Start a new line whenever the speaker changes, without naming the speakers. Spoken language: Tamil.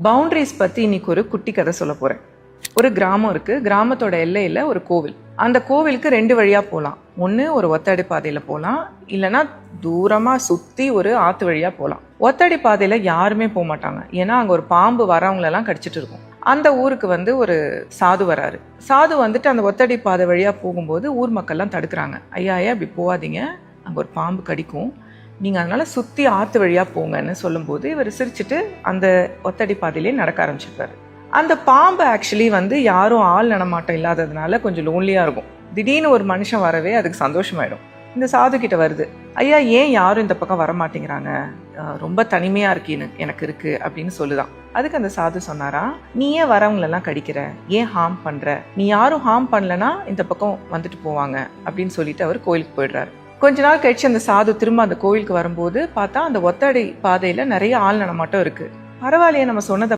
பவுண்டரிஸ் பற்றி இன்னைக்கு ஒரு குட்டி கதை சொல்ல போகிறேன். ஒரு கிராமம் இருக்குது. கிராமத்தோட எல்லையில் ஒரு கோவில். அந்த கோவிலுக்கு 2 வழியாக போகலாம். ஒன்று ஒரு ஒத்தடி பாதையில் போகலாம், இல்லைன்னா தூரமாக சுற்றி ஒரு ஆற்று வழியாக போகலாம். ஒத்தடி பாதையில் யாருமே போக மாட்டாங்க, ஏன்னா அங்கே ஒரு பாம்பு வரவங்களெல்லாம் கடிச்சிட்டு இருக்கும். அந்த ஊருக்கு ஒரு சாது வராரு. சாது வந்துட்டு அந்த ஒத்தடி பாதை வழியாக போகும்போது ஊர் மக்கள்லாம் தடுக்கிறாங்க. ஐயா இப்படி போகாதீங்க, அங்கே ஒரு பாம்பு கடிக்கும், நீங்கள் அதனால் சுற்றி ஆற்று வழியாக போங்கன்னு சொல்லும்போது இவர் சிரிச்சுட்டு அந்த ஒத்தடி பாதையிலே நடக்க ஆரம்பிச்சிருப்பாரு. அந்த பாம்பு ஆக்சுவலி யாரும் ஆள் நடமாட்டம் இல்லாததுனால கொஞ்சம் லோன்லியாக இருக்கும். திடீர்னு ஒரு மனுஷன் வரவே அதுக்கு சந்தோஷமாயிடும். இந்த சாது கிட்ட வருது, ஐயா ஏன் யாரும் இந்த பக்கம் வர மாட்டேங்கிறாங்க, ரொம்ப தனிமையாக இருக்கீன்னு எனக்கு இருக்குது அப்படின்னு சொல்லுதான். அதுக்கு அந்த சாது சொன்னாரா, நீ ஏன் வரவங்களெல்லாம் கடிக்கிற, ஏன் ஹார்ம் பண்ணுற, நீ யாரும் ஹார்ம் பண்ணலன்னா இந்த பக்கம் வந்துட்டு போவாங்க அப்படின்னு சொல்லிட்டு அவர் கோயிலுக்கு போயிடுறாரு. கொஞ்ச நாள் கழிச்சு அந்த சாது திரும்ப அந்த கோயிலுக்கு வரும்போது பார்த்தா அந்த ஒத்தடை பாதையில் நிறைய ஆள் நடமாட்டம் இருக்குது. பரவாயில்லையே, நம்ம சொன்னதை